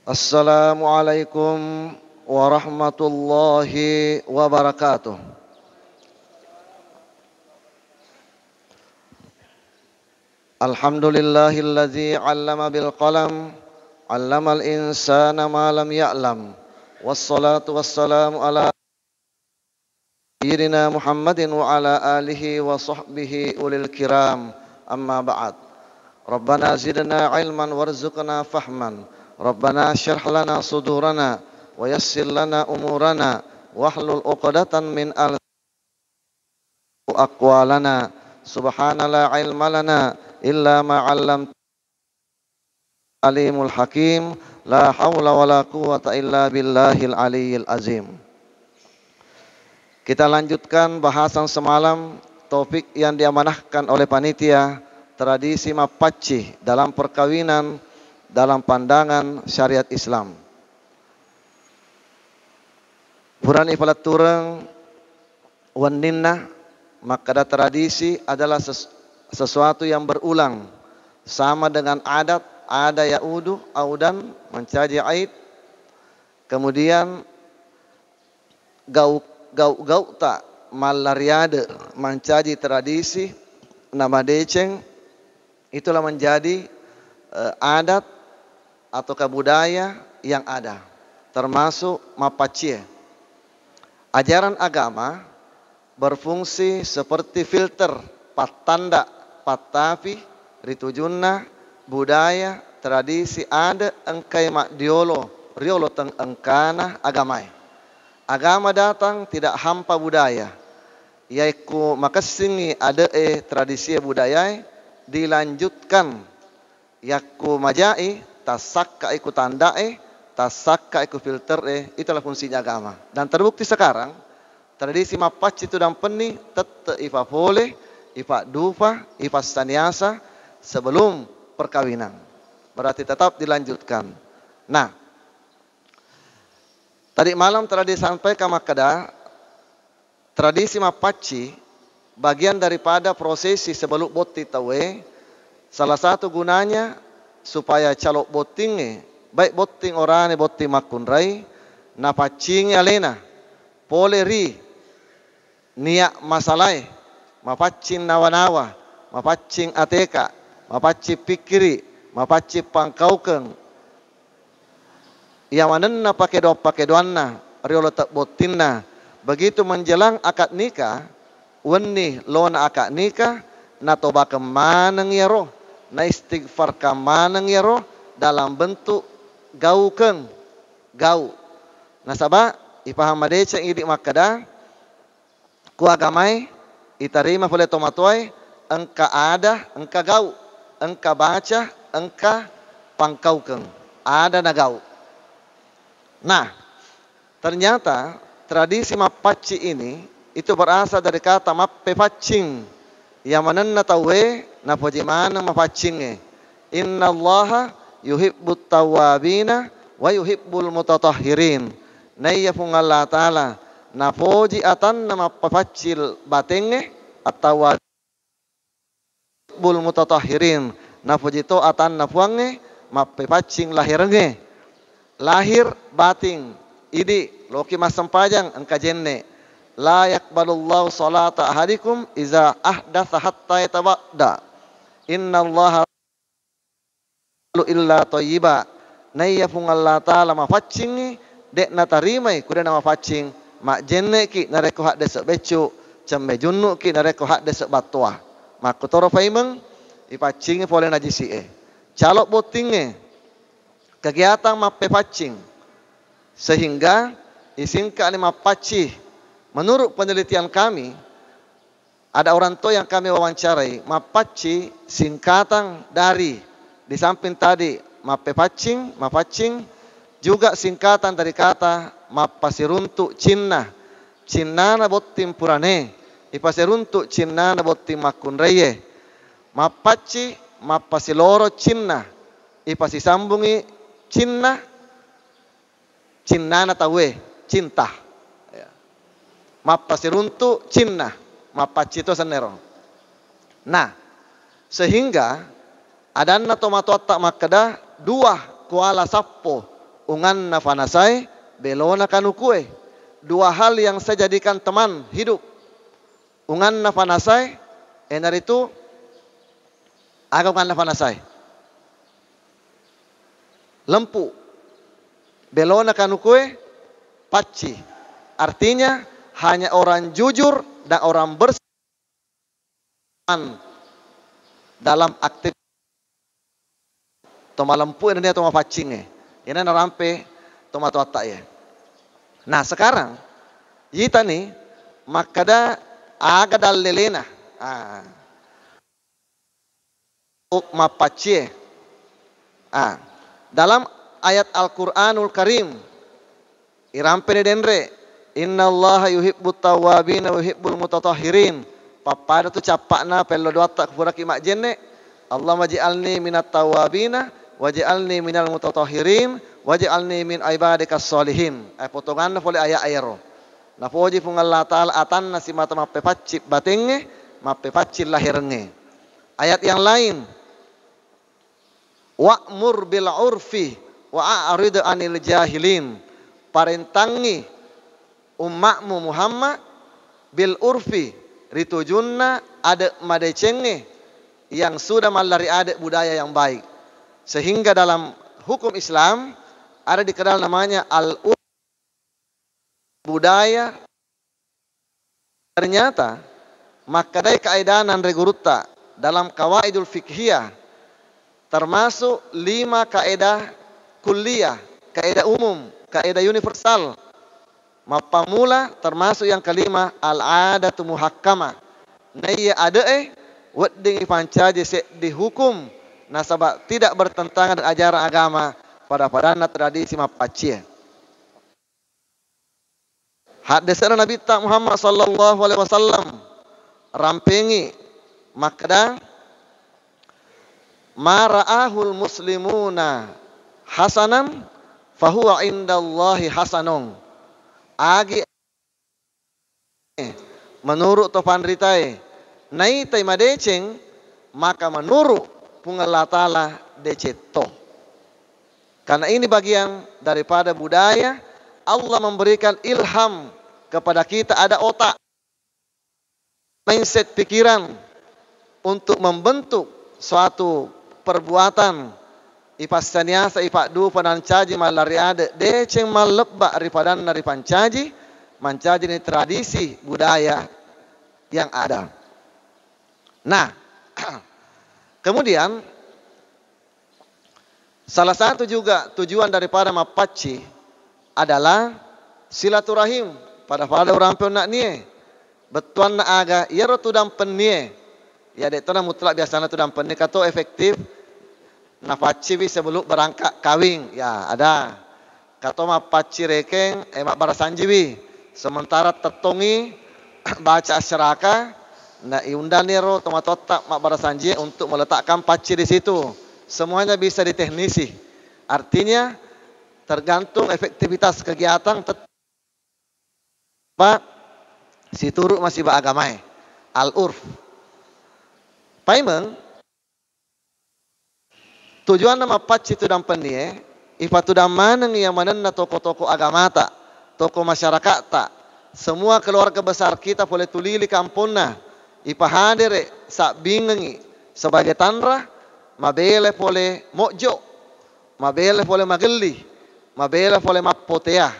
Assalamualaikum warahmatullahi wabarakatuh. Alhamdulillahilladzi 'allama bil qalam, 'allamal insana ma lam ya'lam. Wassalatu wassalamu ala sayyidina Muhammadin wa ala alihi wa sahbihi ulil kiram. Amma ba'd. Rabbana zidna 'ilman warzuqna fahman. Rabbana syrah lana sudurana wa yassir lana umurana wahlul 'uqdatan min aqwalana. Subhana la 'ilma lana illa ma 'allamtana alimul hakim. La haula wala quwata illa billahil aliyyil azim. Kita lanjutkan bahasan semalam, topik yang diamanahkan oleh panitia, tradisi mapaci dalam perkawinan dalam pandangan syariat Islam. Puran ifalat tureng waninna, maka tradisi adalah sesuatu yang berulang, sama dengan adat, ada yaudu audan mencaji aid. Kemudian gauta malariade mencaji tradisi nama deceng, itulah menjadi adat atau budaya yang ada, termasuk mapacie. Ajaran agama berfungsi seperti filter, patanda, patapi, ritujunna, budaya, tradisi ada engkai mak diolo, riolo teng engkana agamai. Agama datang tidak hampa budaya, yaitu makasingi ada tradisi budaya dilanjutkan, yaku majai tasakka iku tandae, tasakka iku filter itulah fungsinya agama. Dan terbukti sekarang tradisi mapaci itu dan peni tetap ifa boleh, ifa dufa, ifa saniasa sebelum perkawinan. Berarti tetap dilanjutkan. Nah, tadi malam telah disampaikan makada tradisi mapaci bagian daripada prosesi sebelum boti tawe. Salah satu gunanya supaya calok boting baik boting orane boting makunrai napacing alena poleri niak masalai mapacing nawa-nawa mapacing ateka mapacing pikiri mapacing pangkaukeng yang manenna pakai doanna riolo tak botinna. Begitu menjelang akad nikah wenni lona akad nikah natoba kemaneng ya roh na istighfar kamaneng ya roh dalam bentuk gau. Nasaba ipaham madece idik makada ku agamai itarima boleh tomatoy engka ada engka gau, engka baca engka pangkaukeng ada na gau. Nah, ternyata tradisi mapaci ini itu berasal dari kata mappepacing yang manenna tawe na pojimana mapacing. Innallaha yuhibbut tawabina wa yuhibbul mutatahhirin. Naya Allah taala na poji atan nama papacil batenge atau bul mutatahhirin. Na poji to atan na puange mapepacing lahirenge. Lahir bating idi loki masam pajang engka jenne. La yakbalullahu salata ahadikum iza ahdatha hatta yatawadda. Innallaha illa thayyiba. Naya pung Allah taala mafacing dek na tarimai kuda nama facing mak jenne ki nareko hak desek becu cembe junnu ki nareko hak desek batwa. Mak kutoro faimeng ipacing pole najisi calok botinge kegiatan mape facing sehingga isingka ni mapaci. Menurut penelitian kami, ada orang tua yang kami wawancarai, mapaci singkatan dari di samping tadi mapepacing, mapacing juga singkatan dari kata mapasiruntuk cinna. Cinna na botim purane, ipasiruntuk cinna na botim makunreye. Mapaci mapasiloro cinna, ipasisambungi cinna, cinna na tawe, cinta. Mapasiruntuk cinna, mapaci itu senero. Nah, sehingga adanna tomato tak makada dua kuala sappo ungan na fanasai belona kanukue. Dua hal yang saya jadikan teman hidup. Ungan na fanasai enar itu aga ungan na fanasai. Lempu. Belona kanukue paci. Artinya hanya orang jujur dan orang bersih dalam aktif toma lempu ini toma pacing ini narampe toma tuata ya. Nah sekarang kita nih makada aga dalelena mapacie dalam ayat Al-Qur'anul Karim irampe denre innallaha yuhibbut tawwabin wa yuhibbul mutatahhirin. Papada tu capakna pelo doa tak kuraki mak jenne. Allah waj'alni minat tawwabina waj'alni minal mutatahhirin waj'alni min ibadikas sholihin. Potongan boleh ayat ayro. Na poji pun Allah Taala atan nasi mata mape pacip batenge mape pacip lahirnge. Ayat yang lain wa'mur bil urfi wa a'rid anil jahilin. Parentangi umatmu Muhammad bil urfi ritujunna ada madecenge yang sudah malari adat budaya yang baik. Sehingga dalam hukum Islam ada dikenal namanya al-urf budaya. Ternyata makadai kaedanan regurutta dalam kawaidul fikhiyah termasuk 5 kaedah kuliah, kaedah umum, kaedah universal. Mapamula termasuk yang kelima al-adatu muhakkama. Naya ada wedding pancaje se dihukum nasabah tidak bertentangan dengan ajaran agama pada padana tradisi mapacie. Hadisana Nabi Muhammad sallallahu alaihi wasallam rampengi makda mara'ahul muslimuna hasanan fahuwa indallahi hasanun. Agi menurut topan ritai nai tai madeceng maka menurut pungal Ta'ala deceto. Karena ini bagian daripada budaya Allah memberikan ilham kepada kita ada otak mindset pikiran untuk membentuk suatu perbuatan ipasaniasa ipadu panancaji malari ada deceng malebak ripadan nari pancaji mancaji ini tradisi budaya yang ada. Nah, kemudian salah satu juga tujuan daripada mapaci adalah silaturahim pada orang penak nie betuan na aga ya rotudam penie ya detona mutlak biasanya tudam penie kato efektif. Nafaci bisa belum berangkat kawing ya ada kato mapaci rekeng mak barasanjiwi sementara tetongi baca asyaraka na iundanero tomatotak mak barasanji untuk meletakkan paci di situ semuanya bisa diteknisi artinya tergantung efektivitas kegiatan Pak si turuk masih beragamai al-urf paimeng. Tujuan nama paci itu dampeni ipa tu damaneng yang manenna toko-toko agama tak, toko masyarakat tak. Semua keluarga besar kita boleh tulili kampungna. Ipa hadir sak bingengi sebagai tanra mabele boleh mojo, mabele boleh mageli, mabele boleh mapotea.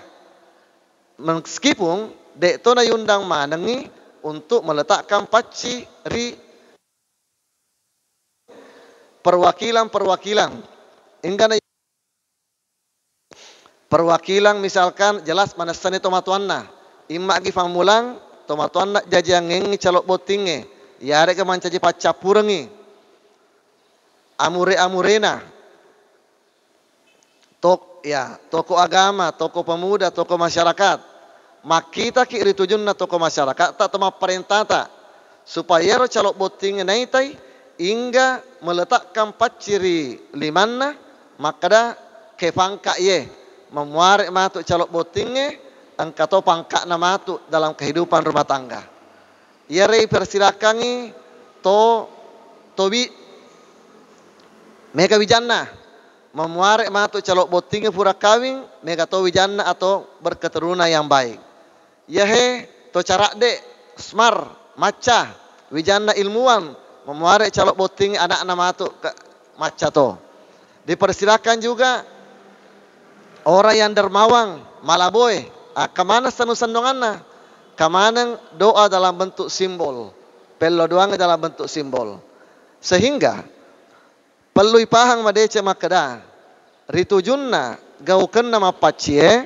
Meskipun dek tona yundang manengi untuk meletakkan paci ri perwakilan enggak perwakilan misalkan jelas manasane tomatuanna imma agi famulang tomatuanna jajangengi calok botinge yare ke mancaji pacapurengi amurena toko agama, toko pemuda, toko masyarakat makita ki ritujunna toko masyarakat tak tema perintah tak supaya ro calok botinge naitai hingga meletakkan paciri limanna makada kepangka ye memuarek matuk calok botingnya angkato pangka na matuk dalam kehidupan rumah tangga. Ia rei persilakangi tobi meka wijanna memuarek matu calok botingnya pura kawing mega to wijanna atau berketurunan yang baik. Yahe to carak dek smar maca wijanna ilmuwan memuarek calok boting anak-anak matu ke maca to. Dipersilakan juga orang yang dermawang malaboy kemana sanu-sandonganna kemana doa dalam bentuk simbol pello doang dalam bentuk simbol sehingga perlu pahang madece makada ritujunna gaukeun nama pacie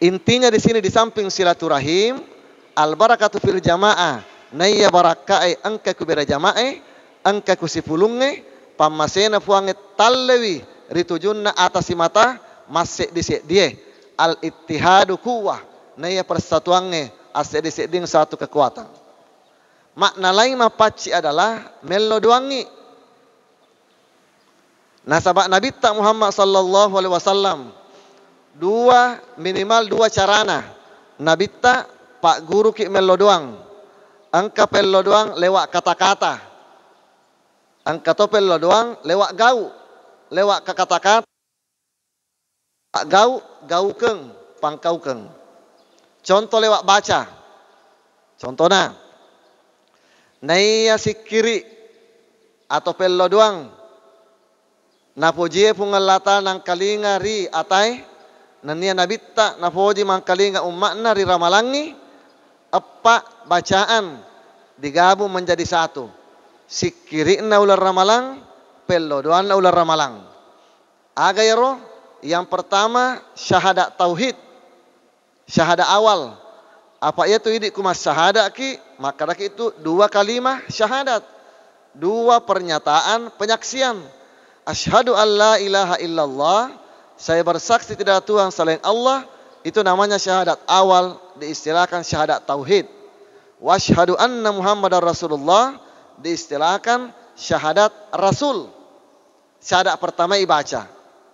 intinya di sini di samping silaturahim al barakatu fil jamaah naya barakai angka ku bera jamaah angka ku sipulunge pamasena fuange tallewi ritujunna atasi mata masih disik die al ittihadu kuwah naya persatuange asik disik ding satu kekuatan. Makna lain mapaci adalah melo doangi. Nah sahabat Nabi tak Muhammad sallallahu alaihi wasallam minimal dua carana. Nabi tak pak guru ki melo doang. Angka pello doang lewat kata-kata. Angka to pello doang lewat gau. Lewat kata-kata. Gaukeng, pangkaukeng. Contoh lewat baca. Contohnya naya sikiri atau pello doang napoje pungalata nang kalinga ri atai nania nabitta napoji mangkalinga umakna ri ramalangi apa bacaan digabung menjadi satu sikiri na ular ramalang pello doang na ular ramalang aga yaro yang pertama syahadat tauhid syahadat awal apa itu idik kumas syahadat ki maka itu dua kalimah syahadat dua pernyataan penyaksian asyhadu alla ilaha illallah saya bersaksi tidak ada Tuhan selain Allah itu namanya syahadat awal diistilahkan syahadat tauhid wa asyhadu anna muhammadar rasulullah diistilahkan syahadat rasul syahadat pertama ibaca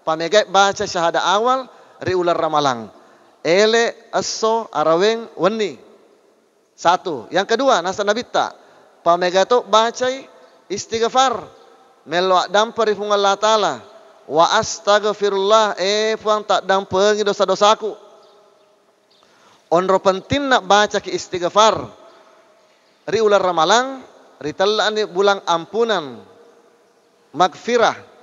pamegay baca syahadat awal riular ramalang ele asso araweng weni satu yang kedua nasa nabita pamegato bacai istighfar melo dampari fung Allah taala wa astaghfirullah puang tak dampengi dosa-dosaku onro penting nak baca ki istighfar ri ular ramalang ri tellaan bulang ampunan magfirah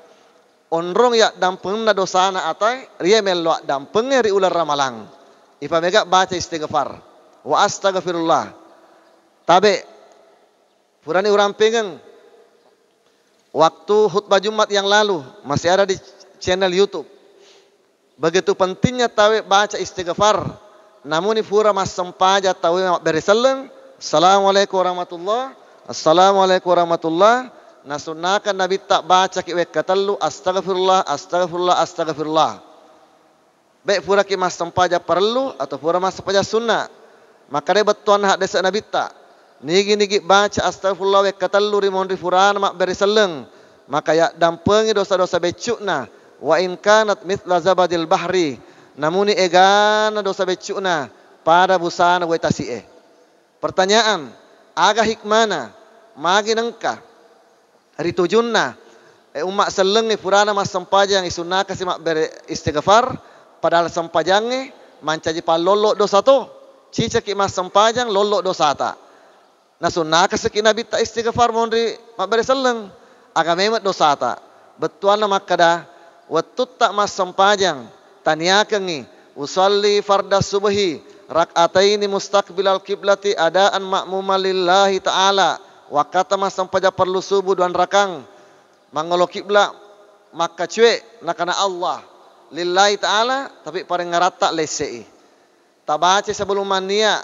onrong ya dampengna dosana atai ria melo dampenge ri ular ramalang ipamega baca istighfar wa astaghfirullah tabe purani urang pengen waktu khutbah Jumat yang lalu masih ada di channel YouTube begitu pentingnya tawe baca istighfar namun pura mas sempaja tawe bereseleng assalamualaikum warahmatullah assalamualaikum warahmatullah nasunakan Nabi tak baca ki wekatalu astagfirullah astagfirullah astagfirullah. Baik pura ki mas sempaja perlu atau pura mas sempaja sunnah. Maka dia betuan hak desa Nabi tak. Nigi baca astagfirullah wekatalu rimon rifuran mak beriseleng. Maka ya dampengi dosa-dosa becukna. Wa in kanat mithla zabadil bahri. Namuni egana dosa becukna pada busana wetasi Pertanyaan, aga hikmana magi nengka ritujunna umat selengi purana mas sempajang isunna kasih mak beristighfar padahal sempajange mancaji palolo dosa to cica ki mas sempajang lolo dosa ta na sunna kasih ki nabi ta istighfar mondri mak beriseleng aga memet dosa ta betuana makada watut tak mas sempajang taniakengi usalli fardas subhi rak'ataini mustaqbilal kiblati adaan ma'muma lillahi ta'ala wa kata mas sampaja perlu subuh dan rakang mangolo kiblat maka cuek nakana Allah lillahi ta'ala tapi paling ngarata lesei tabace sebelum mania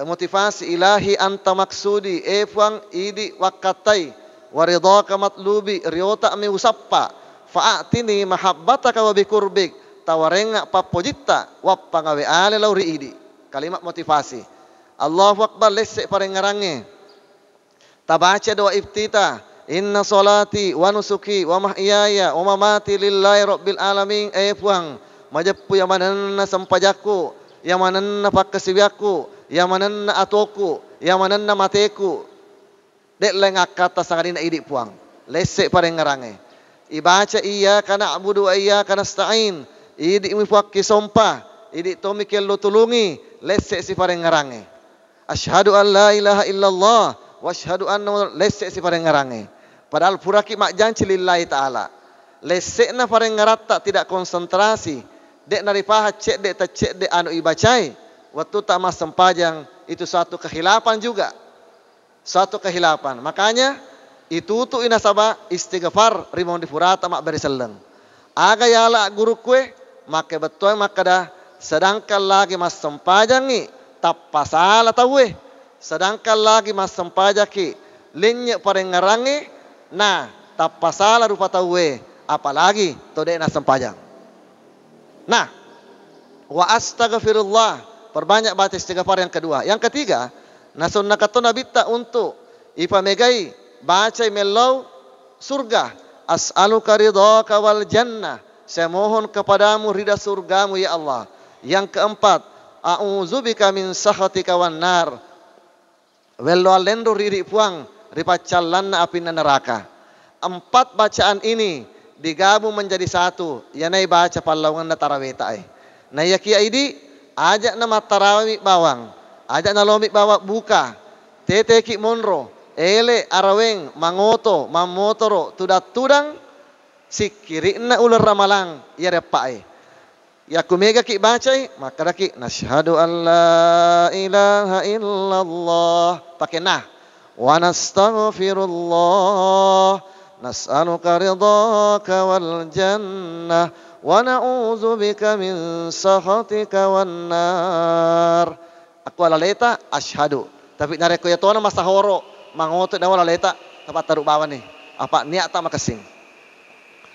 motivasi ilahi anta maksudi puang idi wakatai waridhaka matlubi riota mi usappa fa'atini mahabbataka wa bikurbik tawarenga papojita wappa ngawe ale lauri idi kalimat motivasi Allahu akbar lesei paling ngarange tabaca doa iftitah inna salati wa nusuki wa mahyaya wa mamati lillahi rabbil alamin puang majapu yang mananna sampajaku yang mananna pakkasibiaku yang mananna atoku yang mananna mateku dek lengak kata sangadina idik puang lesek pareng ngarange Ibaca iyyaka na'budu wa iyyaka nasta'in. Idi mi puakki sompa, idi tomi kello tulungi, lesse si pareng ngarange. Asyhadu an la ilaha illallah wa asyhadu anna lesse si pareng ngarange. Padahal puraki mak janji lillahi ta'ala. Lesse na pareng ngaratta tidak konsentrasi. Dek naripahat cek dek tak cek dek anu ibacai. Waktu tak mas sempajang itu suatu kehilapan juga. Suatu kehilapan. Makanya itu tu inasaba istighfar rimon difurata mak beriseleng. Aga yala guru kue make betul maka dah sedangkan lagi mas sempajangi tak pasala tahu sedangkan lagi mas sempajaki linye pareng ngarangi nah tak pasala rupa tahu apalagi tode na sempajang. Nah, wa astaghfirullah, perbanyak baca istighfar yang kedua. Yang ketiga, nasun nakatuna bitta untuk ipamegai baca melau surga. As'aluka ridhaka wal jannah. Saya mohon kepadamu ridha surgamu ya Allah. Yang keempat, a'udzubika min sakhatika wan nar. Wello alendo riri puang ripacallanna api neraka. Empat bacaan ini digabung menjadi satu. Yanai baca pallawangan na tarawih ta'ai. Na yaki aidi ajak nama tarawih bawang. Ajak na lomik bawa buka. Tete ki monro. Ele araweng mangoto mamotoro tudat tudang sikiri na ular ramalang ya repai. Ya kumega ki bacai maka daki nasyhadu an la ilaha illallah pakai nah wa nastaghfirullah nas'aluka ridhaka wal jannah wa na'udzubika min sakhatika wan nar. Aku alaleta asyhadu tapi nareko ya tona masahoro mangoto na wala leta tempat taruh bawah nih apa niat tak makasing.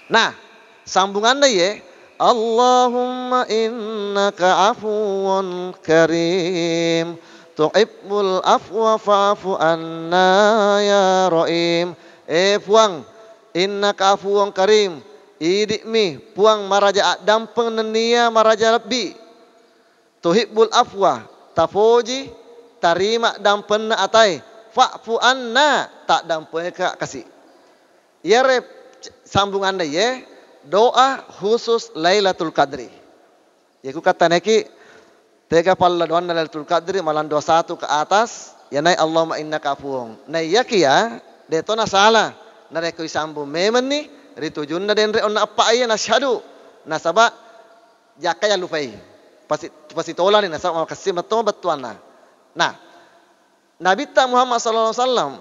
Nah sambungan deh ye Allahumma innaka afuwun karim tuhibbul afwa fa'fu anna ya rahim. Puang innaka afuwun karim idik mi puang maraja dampeng nenia maraja lebih tuhibbul afwa tafoji tarima dampen na atai fa'fu anna tak dampun ka kasih. Ya rep sambungan deh ye doa khusus Lailatul Qadri. Ya ku kata neki tega palla doa Lailatul Qadri malam 21 ke atas ya nai Allahumma innaka afuwun. Nai yaki ya detona salah. Nare ku sambung memen ni ritujunna den re onna apa aya nasyhadu. Nasaba jakaya lupai. Pasti tolan ni nasaba makasih betul betuana. Nah Nabi ta Muhammad sallallahu alaihi wasallam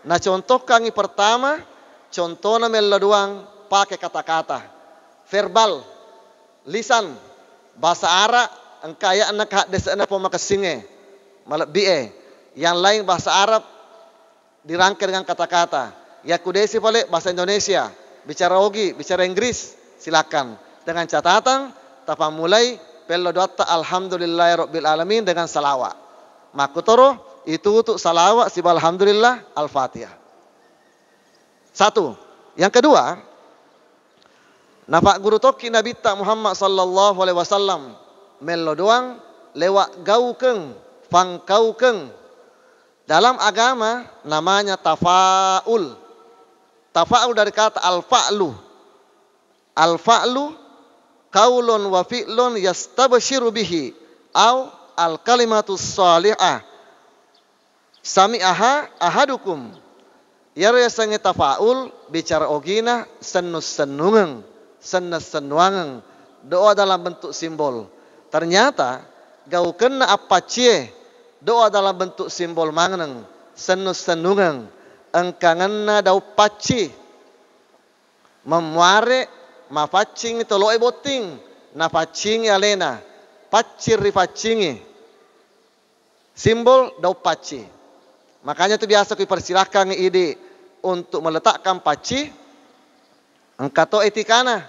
na contoh kangi pertama contohna meladuang pakai kata-kata verbal lisan bahasa Arab engkaya anak hak desana pemakasinge malak bie yang lain bahasa Arab dirangkai dengan kata-kata ya kudesi balik bahasa Indonesia bicara ogi bicara Inggris silakan dengan catatan tapa mulai pelodota alhamdulillahirabbil alamin dengan salawat makutoro itu untuk salawat sibal alhamdulillah al-fatihah. Satu. Yang kedua, nafak guru toki Nabi ta Muhammad sallallahu alaihi wasallam melo doang lewat gaukeng, fangkaukeng. Dalam agama namanya tafaul. Tafaul dari kata al-fa'lu. Al-fa'lu qaulun wa fi'lun yastabshiru bihi au al-kalimatus salihah sami'aha ahadukum. Ya sange tafaul bicara ogina senus-senungeng, senes-senuangeng. Doa dalam bentuk simbol. Ternyata gaukeun apa cie doa dalam bentuk simbol mangeneng, senus-senungeng. Engkangenna dau paci memuare mafacing itu loe boting na pacing alena pacir rifacingi simbol dau paci. Makanya itu biasa ku persilahkan ide untuk meletakkan paci engkato etikana.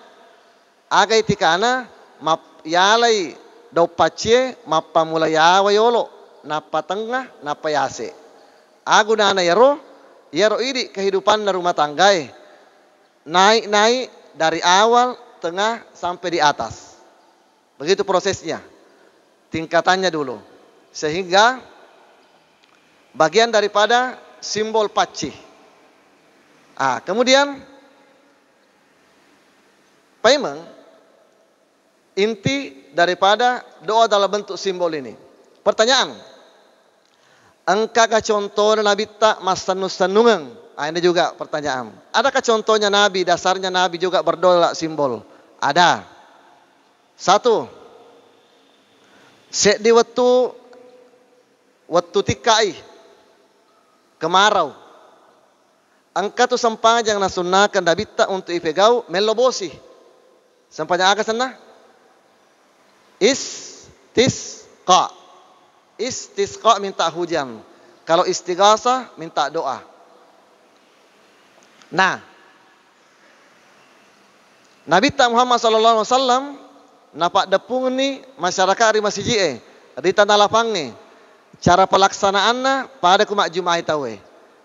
Aga etikana map yalai dau paci mappa mulaya wayolo napa tengah napa yase. Agu nana yaro ide kehidupan na rumah tanggai. Naik dari awal, tengah sampai di atas. Begitu prosesnya. Tingkatannya dulu. Sehingga bagian daripada simbol paci. Kemudian Memang inti daripada doa dalam bentuk simbol ini. Pertanyaan, engkakah contoh Nabi tak mas senung-senungan? Ini juga pertanyaan. Adakah contohnya Nabi, dasarnya Nabi juga berdoa simbol? Ada. Satu, di waktu tikai kemarau, engkau tu sampajang nasunnakan Nabi tak untuk ipegau melobosi. Sampajang agak sana? Istisqa. Istisqa minta hujan. Kalau istighasa minta doa. Nah, Nabi Muhammad sallallahu alaihi wasallam napak depung ni masyarakat di masjid di tanah lapang ni. Cara pelaksanaannya pada kumak Jumat tahu.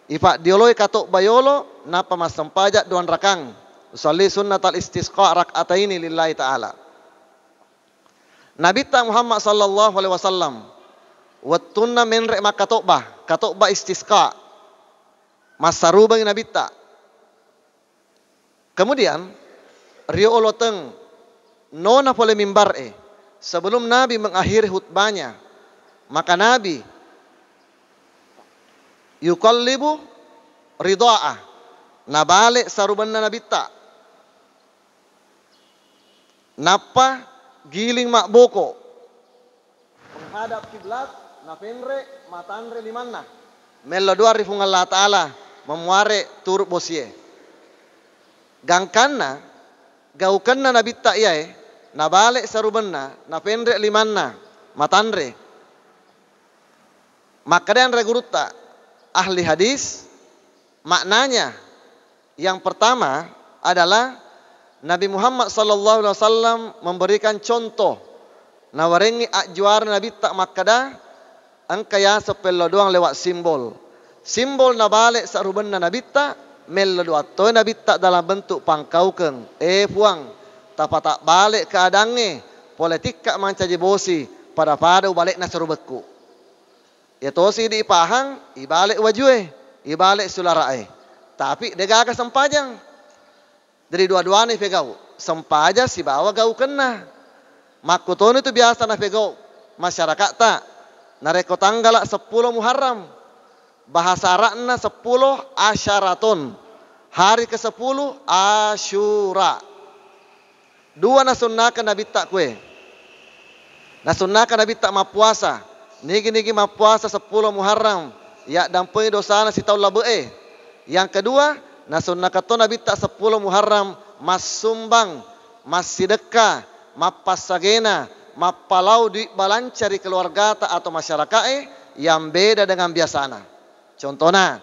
Ifak dioloi katok bayolo napa mas sempajak duan rakang. Usalli sunnatal istisqa rak'ataini lillahi ta'ala. Nabi Muhammad sallallahu alaihi wasallam wattunna menrek katokbah istisqa. Masarubang Nabi ta. Kemudian rio oloteng nona pole mimbar sebelum Nabi mengakhiri khutbahnya, maka Nabi yuqallibu rida'ah, nabalik sarubanna Nabi ta, napa giling mak boko menghadap kiblat, napenre matanre di mana melo dua rifung Allah Ta'ala memuare turut bosie gangkanna gaukanna Nabi ta iyae nabalik sarubanna napendre limanna matanre. Maka dan regurutta ahli hadis maknanya yang pertama adalah Nabi Muhammad sallallahu alaihi wasallam memberikan contoh nawarengi ajwar Nabi tak makada angkaya sepelo doang lewat simbol. Simbol nabalik sarubanna Nabi tak melo doa to Nabi tak dalam bentuk pangkaukeng puang tak balik keadange politik kak mancaji bosi pada balik na serubetku ya tosi di pahang ibalik wajue ibalik sularae tapi dega sempajang dari dua-dua ni pegau sempaja si bawa gau kena makuton itu biasa na pegau masyarakat tak nareko tanggal 10 Muharram bahasa Arabna 10 asyaraton. Hari ke-10 Asyura. Dua nasunnakan Nabi tak kue. Nasunnakan Nabi tak mapuasa. Nigi mapuasa 10 Muharram. Ya dampui dosana si tahu labe. Yang kedua, nasunnakan to Nabi tak 10 Muharram mas sumbang, mas sedekah, mapas sagena, mapalau duit balancari keluarga ta atau masyarakat yang beda dengan biasana. Contohnya,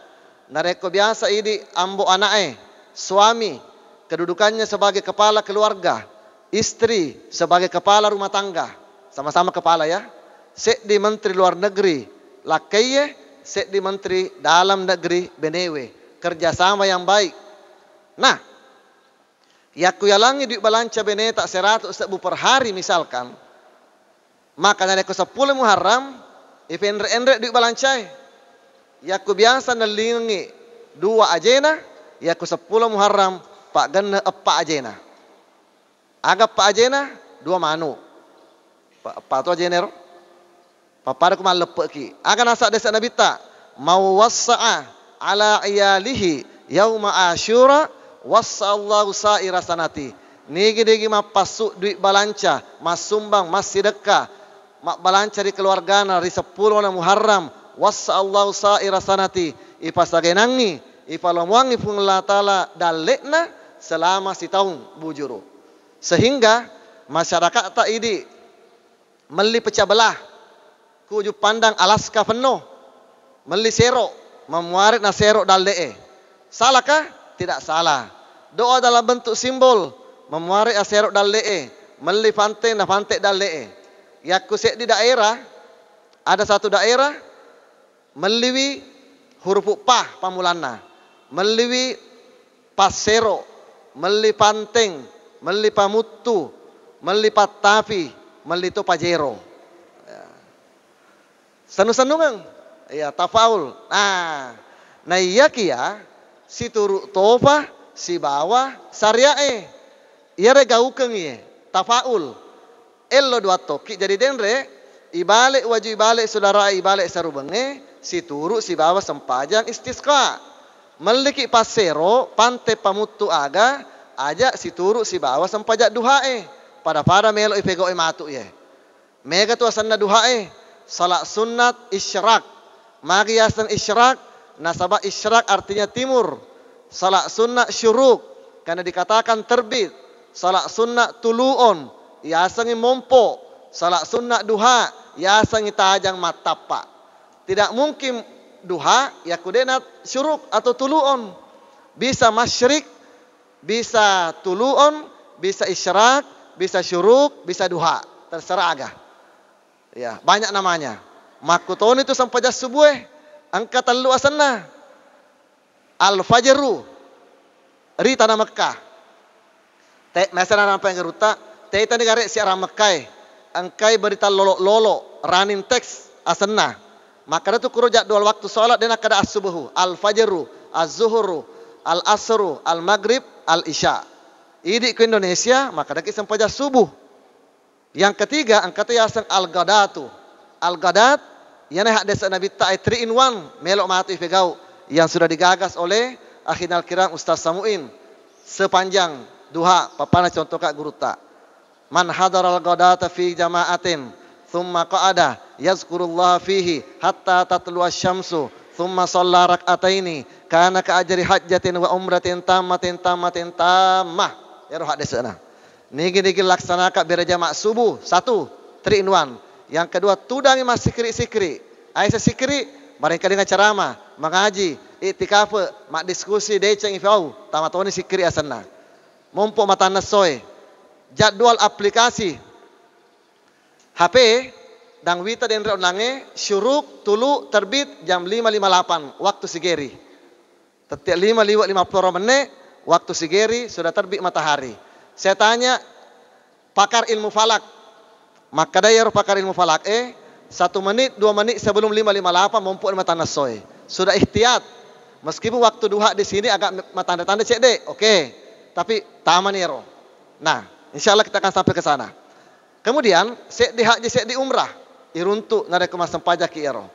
nareko biasa ini ambo anak suami kedudukannya sebagai kepala keluarga, istri sebagai kepala rumah tangga, sama-sama kepala ya. Sek di menteri luar negeri, lakaiye, sek di menteri dalam negeri benewe, kerjasama yang baik. Nah, yaku yalangi duit balanca bene tak 100 ribu per hari misalkan, maka nareko 10 Muharram, ipendre duit balancai. Yaku biasa nelingi 2 ajena, yaku 10 Muharram pak gena 4 ajena. Agak 4 ajena 2 manu. Pak tu ajena ro. Papada ku malepek ki. Aga nasa desa Nabi ta mau wasa'a ala iyalihi yauma Asyura wasallahu sa'ira sanati. Nigi mapasuk duit balanca, mas sumbang, mas sedekah, mak balanca di keluargana di 10 Muharram. Wasallahu sa'ira sanati ipasagenangi ipalamuangi pun Allah Ta'ala dalekna selama setahun bujuru sehingga masyarakat tak ini meli pecah belah kuju pandang Alaska penuh meli serok memuarit na serok dalek salahkah? Tidak salah. Doa dalam bentuk simbol memuarit na serok dalek meli pantai na pantai dalek yaku sek di daerah ada satu daerah meliwi huruf pah pamulana, meliwi pasero, meli panteng, meli pamutu, meli patafi, meli to pajero. Senu-senungan, ya tafaul. Nah iya kia si turu tofa si bawa syariah Yare gaukeng ye, tafaul. Ello dua toki jadi denre ibalik waju ibalik saudara ibalik sarubenge si turu si bawa sempajan istisqa. Meliki pasero pante pamutu aga aja si turu si bawa sempajak duhae. Pada melo ipego matu ye. Mega tu asanna duhae. Salat sunat isyraq. Magiasan isyraq. Nasabah isyraq artinya timur. Salat sunat syuruk. Karena dikatakan terbit. Salat sunat tuluon. Yasangi mompo. Salat sunat duha. Yasangi tajang matapa. Tidak mungkin duha ya kudenat syuruk atau tuluon. Bisa masyrik. Bisa tuluon. Bisa isyraq. Bisa syuruk. Bisa duha. Terserah agak. Ya, banyak namanya. Makuton itu sampai jas subuh. Angkatan lu asanna. Al-Fajru. Rita na Mekah. Masalah nampak yang geruta. Teta negara siara Mekah. Angkai berita lolo running text asanna. Maka itu kuro jadwal waktu sholat dan kada as-subuhu. Al-Fajru, Az-Zuhru, Al-Asru, Al-Maghrib, Al-Isya. Idi ke Indonesia, maka daki sampai jas subuh. Yang ketiga, angkatnya yasan al-gadatu. Al-gadat, yang hak desa Nabi Ta'ai 3-in-1, melok matu ifegau. Yang sudah digagas oleh Akhinal Kiram Ustaz Samuin. Sepanjang duha, papana contoh kak guru tak. Man hadar al-gadata fi jama'atin, thumma qa'ada, yazkurullah fihi, hatta tatluwa syamsu, thumma shalla rak'ataini, kana ka'ajri hajjatin wa umratin tamatin. Ya roh hak desa na. Nigi laksanakan berjamaah subuh. 1, 3-in-1. Yang kedua, tudangi mas sikri. Aisyah sikri, mereka dengan ceramah, mengaji, iktikaf, mak diskusi, deceng ifau, tamatoni sikri asanna. Mumpuk mata nasoy. Jadwal aplikasi. HP, dan wita dan reunange, syuruk, tulu, terbit, jam 5.58, waktu sigeri. Setiap 5.50 menit, waktu sigeri, sudah terbit matahari. Saya tanya pakar ilmu falak. Maka daya pakar ilmu falak 1 menit 2 menit sebelum 5.58 mampu mata nasoy. Sudah ihtiyat. Meskipun waktu duha di sini agak tanda-tanda cek deh. Oke. Tapi taman yero. Nah, insyaallah kita akan sampai ke sana. Kemudian sek di haji sek di umrah. Iruntuk narek kemasam pajak yero.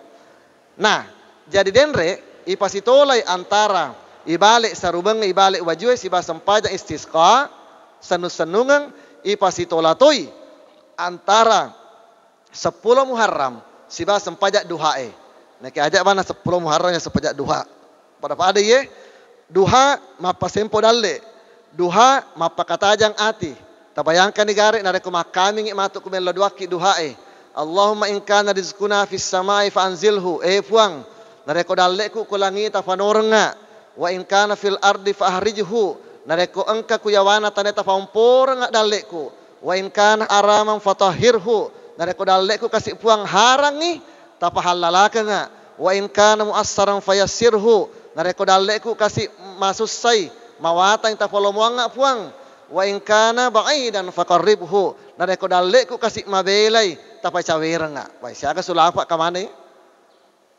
Nah, jadi denre ipasitolai antara ibalik sarubeng ibalik wajue siba sempajak istisqa. Senung-senungan ipasitolatoi antara 10 Muharram siba sempajak duhae. Nek ajak mana 10 Muharram yang sempajak duha. Pada ye duha mapa sempo dalle. Duha mapa katajang ati. Tabayangkan negara narek kumakami ngimatu kumelo duaki duhae. Allahumma in kana rizquna fis samai fa anzilhu. Puang narek dalle ku kulangi tafanornga. Wa in kana fil ardi fa ahrijhu. Nareko engka kuyawana taneta paumpor ngak dalekku. Wa in kana araman fatahhirhu. Nareko dalekku kasih puang harangi tapahallalaka ngak. Wa in kana muassaran fayassirhu. Nareko dalekku kasih masusai mawatang tapolomuang ngak puang. Wa in kana ba'idan faqarribhu. Nareko dalekku kasih mabelai tapacawira ngak. Baik, siaga sulapa kamane?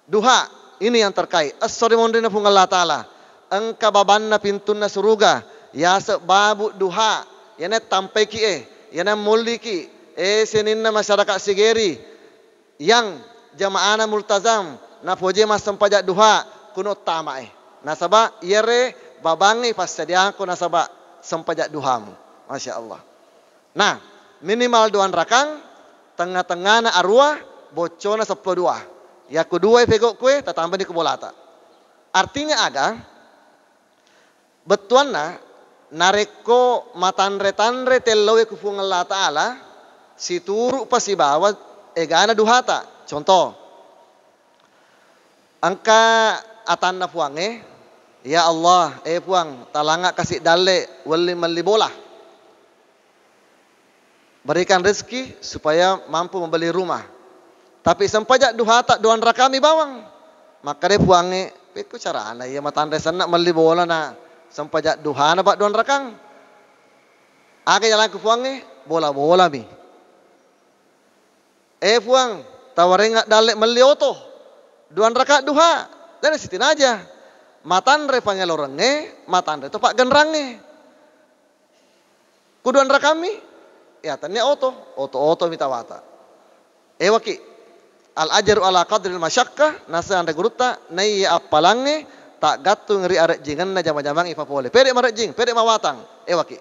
Duha, ini yang terkait. As-sori mondina pung Allah Ta'ala. Engka babanna pintunna suruga. Ya sebabu duha, yana tampai ki yana mulli ki, seninna masyarakat sigeri, yang jamaana multazam, na poje mas sempajak duha, kuno tama nasaba yere babangi pas sediangku nasaba sempajak duhamu, masya Allah. Nah, minimal 2 rakang, tengah-tengah na arwah, bocona 10 dua. Ya kedua pegok kue, tatambah di kebolata. Artinya aga, betuanna nareko matanre-tanre telowe kufung Allah Ta'ala si turu pasibawa egana duhata. Contoh, angka atanna puange, ya Allah, puang talanga kasih dalle wali meli bola. Berikan rezeki supaya mampu membeli rumah. Tapi sempajak duhata 2 rakami bawang. Maka dia puange, peku cara ana ya matanre sana meli bola na. Sempajak duha na pak 2 rakang. Aga jalan ke puange bola-bola mi. Puang tawareng dalek meli oto. 2 rakaat duha. Dari sitin aja. Matan re pangelorenge, matan re to pak genrange. Kuduan rakami, ya tanya oto mita wata. Ewaki al ajaru ala qadril masyakkah nasa anda guruta nai apalange tak gatu ngeri arek jingan na jama-jamang ipa pole. Pede marek jing, pede mawatang. Ewaki.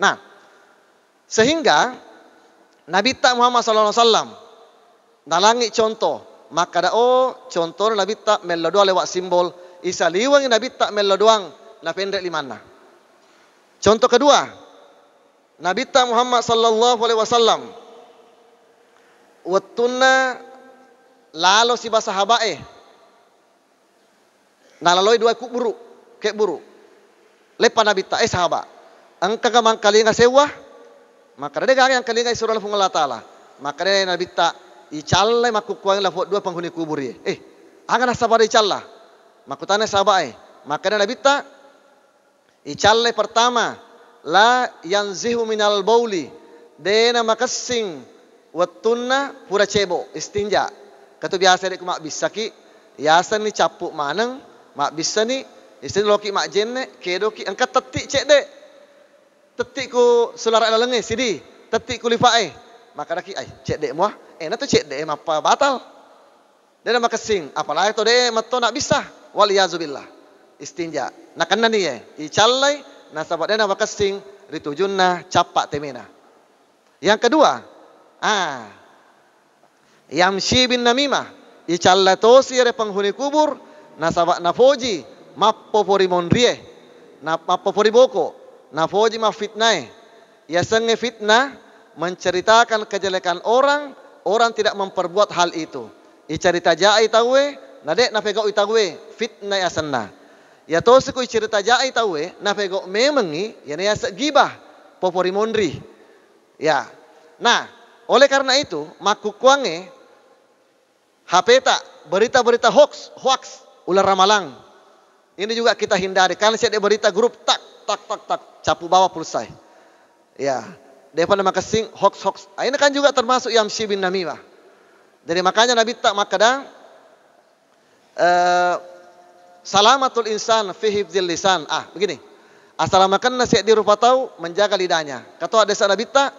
Nah, sehingga Nabi tak Muhammad sallallahu alaihi wasallam nalangi contoh, maka contoh Nabi tak melo doang lewat simbol isa liwang Nabi tak melo doang na pendek limana. Contoh kedua, Nabi tak Muhammad sallallahu alaihi wasallam watuna lalo si basahabae nalaloi dua buru kek buru lepa Nabi tak sahabat angka kamang kalinga sewa maka dia yang kalinga surah Allah Taala maka dia Nabi tak icallai makukuang la dua penghuni kubur ye angan sabar icallah makutane sahabat maka dia Nabi tak icallai pertama la yanzihu minal bauli dena makasing watuna pura cebo istinja katu biasa dek mak bisa ki yasan ni capuk maneng mak bisa ni isin loki mak jenne kedo ki angkat tetik cek dek tetik ku sulara lalenge sidi tetik ku lifae maka daki ai cek dek muah na tu cek dek apa batal dena makasing apalagi to dek matto nak bisa wal yazubillah istinja nak kanna ni icallai na sabat dena makasing ritujunna capak temena yang kedua yamshi bin namimah icallatosi re penghuni kubur nasabak nafoji mappopori monrie mappopori boko nafoji mafitnai yasenge fitnah menceritakan kejelekan orang tidak memperbuat hal itu icarita jai tawe nadek napegok itawe fitnah yasanna ya tosi ku icarita jai tawe napegok memengi yana yasa gibah popori mondri ya nah oleh karena itu, makukuange hapeta berita-berita hoax ular ramalang. Ini juga kita hindari. Kalau saya ada berita grup tak capu bawah pulsai. Ya, daripada makasing hoax. Ini kan juga termasuk yamshi bin namimah. Jadi makanya Nabi tak makadang salamatul insan fi hifdzil lisan. Begini. Assalamualaikum nasihat di rupa tahu menjaga lidahnya. Kata ada Nabi tak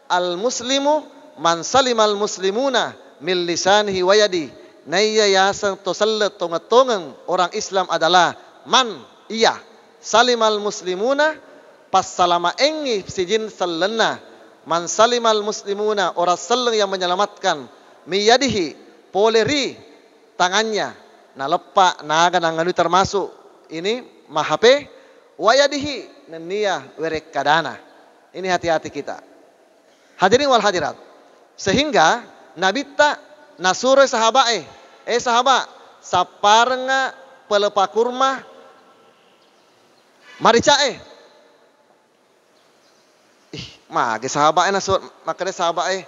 al muslimu man salimal muslimuna min lisanihi wa yadi naya yasan tosallat tongatongeng orang Islam adalah man iya salimal muslimuna pas salama engi sijin sallenna man salimal muslimuna orang salleng yang menyelamatkan miyadihi poleri tangannya na lepak naga nanganu termasuk ini mahape wa yadihi nenia werek kadana ini hati-hati kita hadirin wal hadirat sehingga Nabi tak nasure sahabat sahabat saparnga pelepa kurma marica mage sahabat nasur makane sahabat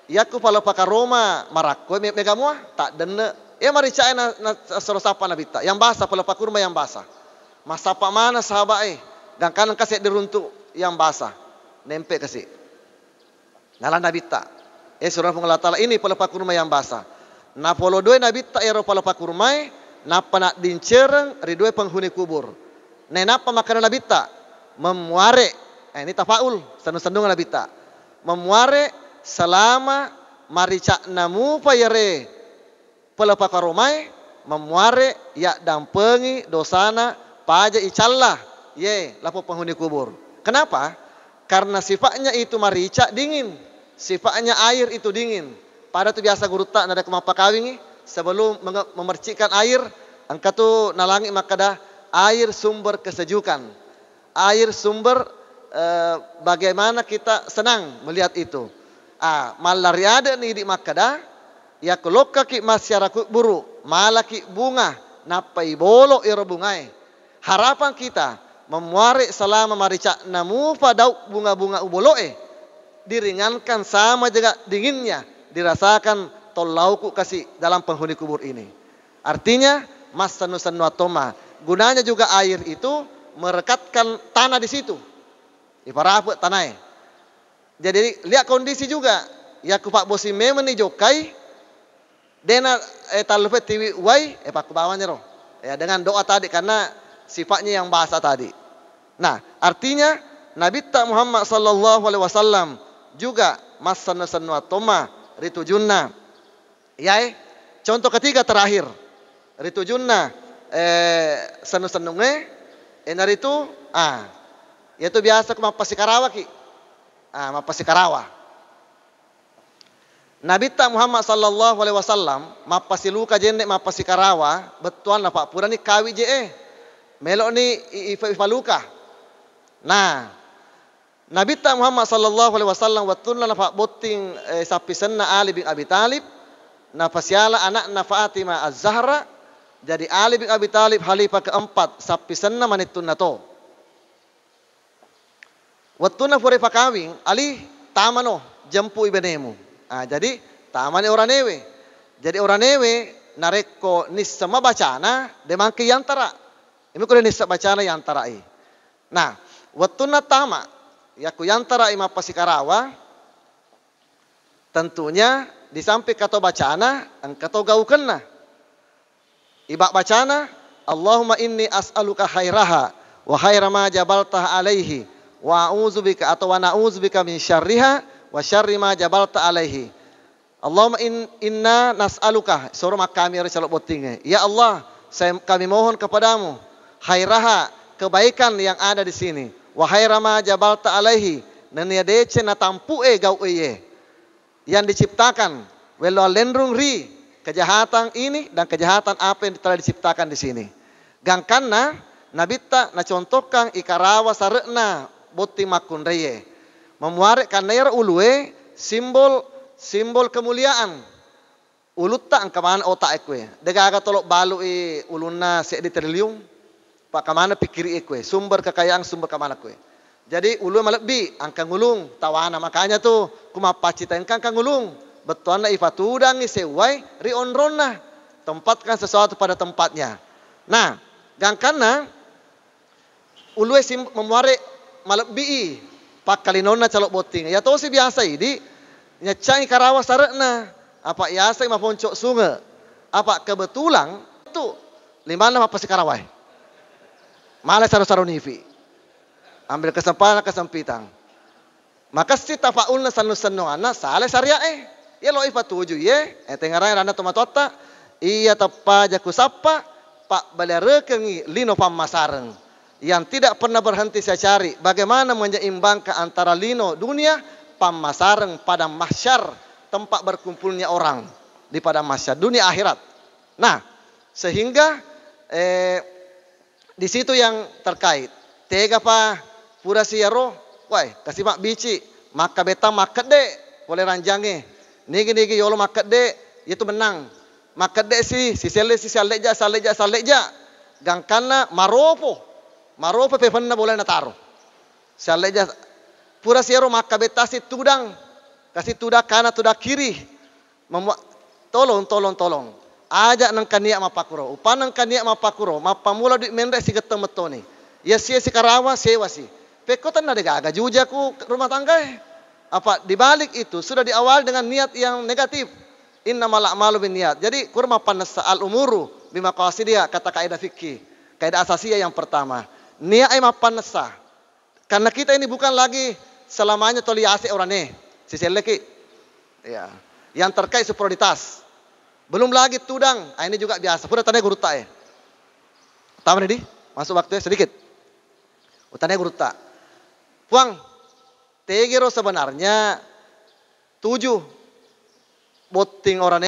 yaku pelepa karoma marakko mega muah tak denne marica nasur sapa Nabi tak yang basah pelepa kurma yang basah masapa mana sahabat dan kanan kasih diruntuk yang basah nempe kasih nalan Nabi tak surah Allah Ta'ala ini pelepa kurma yang basah. Na polo dua Nabi tak ero pelepa kurma, napa nak dincereng ridue penghuni kubur. Napa makanan Nabi tak memuare, ini tafaul, sendung-sendung Nabi tak memuare selama maricak namu payere pelepa kurma, memuare ya dampengi dosana paja icallah, lapo penghuni kubur. Kenapa? Karena sifatnya itu maricak dingin. Sifatnya air itu dingin. Pada tu biasa guru tak nada kemapa kawingi sebelum memercikkan air, angkat tu nalangi makada air sumber kesejukan. Air sumber bagaimana kita senang melihat itu. Malari ada ni di makada ya keloka ki masyarakat buru, malaki bunga napai bolok iro bungai. Harapan kita memuari selama maricak namu pada bunga-bunga uboloe diringankan sama juga dinginnya dirasakan tolauku kasih dalam penghuni kubur ini. Artinya mas sanu-sanu atoma gunanya juga air itu merekatkan tanah di situ. Ibarat tanah. Jadi lihat kondisi juga. Ya ku pak bosi memang ni jokai dena talupe tiwi wai pak bawanya roh. Ya dengan doa tadi karena sifatnya yang basah tadi. Nah, artinya Nabi ta Muhammad sallallahu alaihi wasallam juga masana-sanu atoma ritu junna. Yai, contoh ketiga terakhir. Ritu junna sanu-sanunge enaritu yaitu biasa mapasi karawa ki. Mapasi karawa. Nabi ta Muhammad sallallahu alaihi wasallam mapasi luka jende mapasi karawa betuan na Pak Pura ni kawi je melok ni ifa luka. Nah, Nabi ta Muhammad sallallahu alaihi wasallam watun na Pak boting sapi senna Ali bin Abi Talib na pasiala anak na Fatimah Az-Zahra jadi Ali bin Abi Talib khalifah keempat sapi senna manitun na to. Watun na fure pakawing Ali tamano jampu ibenemu. Jadi tamane orang newe. Jadi orang newe nareko nisama bacana demangke yantara. Ini ko nisa bacana yantara i. Nah, watuna tama yaku yantara ima pasikarawa tentunya di samping kato bacana angkato gaukenna. Ibak bacana Allahumma inni as'aluka khairaha wa khaira ma jabaltaha alaihi wa a'udzubika atau wa na'udzubika min syarriha wa syarri ma jabalta alaihi. Allahumma inna nas'aluka suruh kami harus calok botingnya. Ya Allah, kami mohon kepadamu khairaha kebaikan yang ada di sini. Wa khaira ma jabalta alaihi dan ya dece na tampu gau yang diciptakan welo lendrung ri kejahatan ini dan kejahatan apa yang telah diciptakan di sini. Gangkanna nabita na contohkan ikarawa sarekna boting makun reye. Memuarek kanera ulue simbol kemuliaan. Ulut tak kemana otak ekwe. Degaga tolok balu ulunna se di triliun. Pak kemana pikir ekwe. Sumber kekayaan sumber kemana kwe. Jadi ulu malebbi angka ngulung tawana makanya tuh kumapaci tengkang kang ngulung. Betuana ifatudang sewai rionronna. Tempatkan sesuatu pada tempatnya. Nah, gangkana ulue memuarek malebbi pak kalinona calok boting. Ya tahu sih biasa ini. Nyacai karawa sarekna. Apa iasa ima poncok sungai. Apa kebetulan itu limana apa si karawai. Malah saru-saru nifi. Ambil kesempitan. Maka si tafaulna sanu-sanu anak saleh syariah ya lo ifa tuju ye. Tengarai randa tomatota. Iya tepa jaku sapa. Pak balerekengi lino pamasareng. Yang tidak pernah berhenti saya cari. Bagaimana menyeimbangkan antara lino dunia pamasareng pada mahsyar tempat berkumpulnya orang di pada mahsyar dunia akhirat. Nah, sehingga di situ yang terkait. Tega pa pura siaro, woi kasih mak bici, maka beta maket dek, boleh ranjange. Nigi yolo maket dek, itu menang. Maket dek si saleja. Gangkana maropo pepena boleh nataro. Saleja pura siaro maka betasi tudang. Kasih tudak kanan tudak kiri. Tolong. Ajak nang kania mapakuro. Upan nang kania mapakuro. Mapamula di mendek si geteng metoni. Ya si karawa sewa si. Pekotan ada gaga jujaku rumah tangga. Apa dibalik itu sudah diawal dengan niat yang negatif. Innamal a'malu binniyat. Jadi kurma panas al umuru bima qasidiya kata kaidah fikih. Kaidah asasiyah yang pertama. Niat mapan nasa. Karena kita ini bukan lagi selamanya toliase orangnya. Siseleki. Ya. Yang terkait prioritas. Belum lagi tudang. Ini juga biasa. Pura tanya guru tak ya. Tahu nih di? Masuk waktunya sedikit. Tanya guru tak. Puang. Tegero sebenarnya 7 boting orangnya.